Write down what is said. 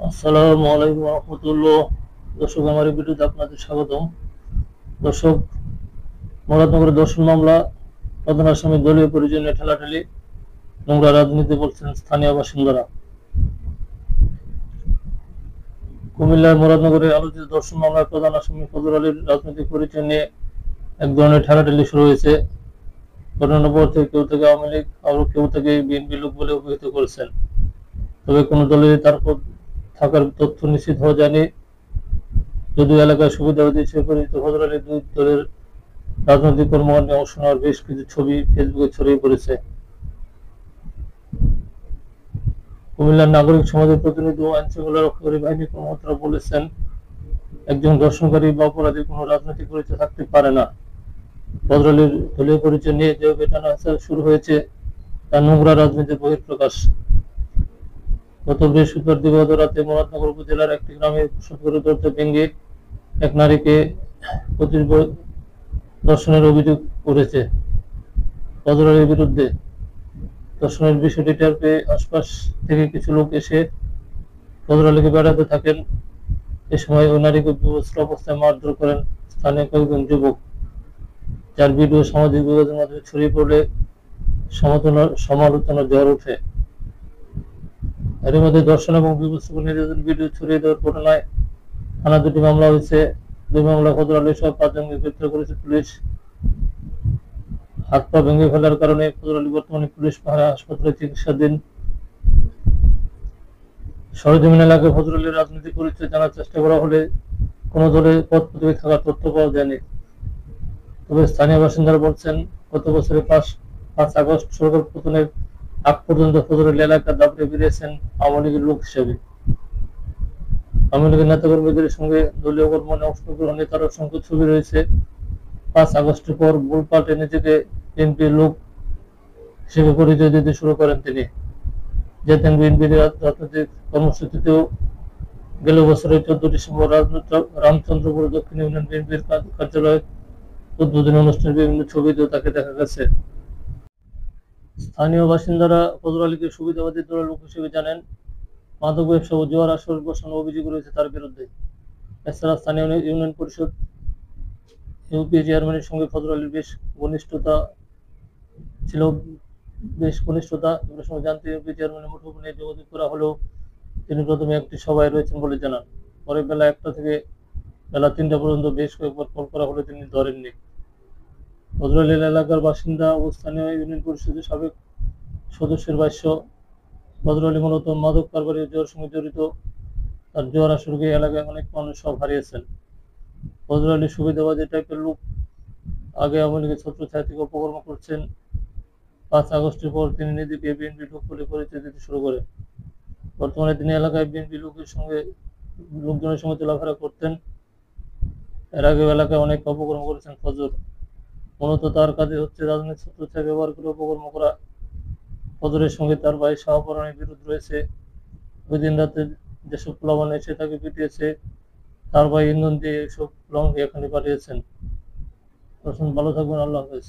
আসসালামু আলাইকুম রহমতুল্লাহ। দর্শক, আমার এই ভিডিওতে আপনাদের স্বাগতম। দর্শক, মুরাদনগরের দর্শন মামলা, প্রধান আসামি দলীয় পরিচয় নিয়ে ঠেলাঠেলি, নোংরা রাজনীতি বলছেন স্থানীয় বাসিন্দারা। কুমিল্লার মুরাদনগরে আলোচিত দর্শন মামলার প্রধান আসামি ফজর আলীর রাজনৈতিক পরিচয় নিয়ে এক ধরনের ঠেলাঠেলি শুরু হয়েছে। ঘটনার পর থেকে কেউ থেকে আওয়ামী লীগ, আবার কেউ থেকে বিএনপি লোক বলে অভিহিত করেছেন। তবে কোনো দলেরই তার থাকার তথ্য নিশ্চিত হওয়া যায়নি। যদিও এলাকায় সুবিধাবাদী হিসেবে পরিচিত ফজর আলী দুই দলের রাজনৈতিক কর্মকাণ্ডে অংশ নেওয়ার বেশ কিছু ছবি ফেসবুকে ছড়িয়ে পড়েছে। কুমিল্লার নাগরিক সমাজের প্রতিনিধি ও আইনশৃঙ্খলা রক্ষাকারী বাহিনীর কর্মকর্তারা বলেছেন, একজন ধর্ষণকারী বা অপরাধীর কোনো রাজনৈতিক পরিচয় থাকতে পারে না। ফজর আলীর দলীয় পরিচয় নিয়ে যেভাবে টানাহেঁচড়া শুরু হয়েছে তা নোংরা রাজনীতির বহিঃপ্রকাশ। গত বৃহস্পতিবার দিবাগত রাতে মুরাদনগর উপজেলার একটি গ্রামে বসত করে দরজা ভেঙে এক নারীকে 25 ধর্ষণের অভিযোগ করেছে ফজর আলীর বিরুদ্ধে। ধর্ষণের বিষয়টি টের পেয়ে আশপাশ থেকে কিছু লোক এসে ফজর আলীকে বেড়াতে থাকেন। এ সময় ওই নারীকে বিবস্ত্র অবস্থায় মারধর করেন স্থানীয় কয়েকজন যুবক, যার ভিডিও সামাজিক যোগাযোগ মাধ্যমে ছড়িয়ে পড়লে সমালোচনার ঝড় ওঠে। এর মধ্যে ধর্ষণ এবং বিবস্ত্র নির্যাতন ভিডিও ছড়িয়ে দেওয়ার ঘটনায় থানা দুটি মামলা হয়েছে। দুই মামলায় ফজর আলী সহ 5 জনকে গ্রেপ্তার করেছে পুলিশ। হাত পা ভেঙে ফেলার কারণে ফজর আলী বর্তমানে পুলিশ পাহারায় হাসপাতালে চিকিৎসাধীন। সরেজমিন এলাকায় ফজর আলীর রাজনৈতিক পরিচয় জানার চেষ্টা করা হলে কোনো দলের পদ পদবি থাকার তথ্য পাওয়া যায়নি। তবে স্থানীয় বাসিন্দারা বলছেন, গত বছরের 5 আগস্ট সরকার পতনের আগ পর্যন্ত ফজর আলী এলাকা দাবড়ে বেরিয়েছেন আওয়ামী লীগের লোক হিসেবে। আওয়ামী লীগের নেতাকর্মীদের সঙ্গে দলীয় কর্মকাণ্ডে অংশগ্রহণে তার অসংখ্য ছবি রয়েছে। 5 আগস্টের পর ভুল পাল্টে নিজেকে বিএনপির লোক হিসেবে পরিচয় দিতে শুরু করেন তিনি। যেতেন বিএনপির রাজনৈতিক কর্মসূচিতেও। গেল বছরের 14 ডিসেম্বর রামচন্দ্রপুর দক্ষিণ ইউনিয়ন বিএনপির কার্যালয় উদ্বোধনী অনুষ্ঠানের বিভিন্ন ছবিতেও তাকে দেখা গেছে। স্থানীয় বাসিন্দারা ফজর আলীকে সুবিধাবাদী দলের লোক হিসেবে জানেন। মাদক ব্যবসা ও জুয়ার আসর বসানোর অভিযোগ রয়েছে তার বিরুদ্ধে। এছাড়া স্থানীয় ইউনিয়ন পরিষদ ইউপি চেয়ারম্যানের সঙ্গে ফজর আলীর বেশ ঘনিষ্ঠতা ছিল। এগুলোর সঙ্গে জানতে ইউপি চেয়ারম্যানের মুঠোফোন নিয়ে যোগাযোগ করা হলেও তিনি প্রথমে একটি সভায় রয়েছেন বলে জানান। পরে বেলা 1টা থেকে বেলা 3টা পর্যন্ত বেশ কয়েকবার কল করা হলে তিনি ধরেননি। ফজর আলী এলাকার বাসিন্দা ও স্থানীয় ইউনিয়ন পরিষদের সাবেক সদস্যের ভাষ্য, ফজর আলী মূলত মাদক কারবারি ও জুয়ার সঙ্গে জড়িত। তার জুয়ার আসরকে এলাকায় অনেক মানুষ সব হারিয়েছেন। ফজর আলী সুবিধাবাদী টাইপের লোক, আগে আওয়ামী লীগের ছত্রছায়া থেকে অপকর্ম করছেন। 5 আগস্টের পর তিনি নিজেকে বিএনপি লোক বলে পরিচয় দিতে শুরু করেন। বর্তমানে তিনি এলাকায় বিএনপি লোকজনের সঙ্গে চলাফেরা করতেন। এর আগে এলাকায় অনেক অপকর্ম করেছেন ফজর। মূলত তার কাজে হচ্ছে রাজনৈতিক ছত্রছায়া ব্যবহার করে অপকর্ম করা। ফজরের সঙ্গে তার ভাই শাহপরানের বিরোধ রয়েছে। ওই দিন রাতে যেসব পোলাপান এসে তাকে পিটিয়েছে, তার ভাই ইন্ধন দিয়ে এসব পোলাপানকে এখানে পাঠিয়েছেন। ভালো থাকবেন, আল্লাহ হাফেজ।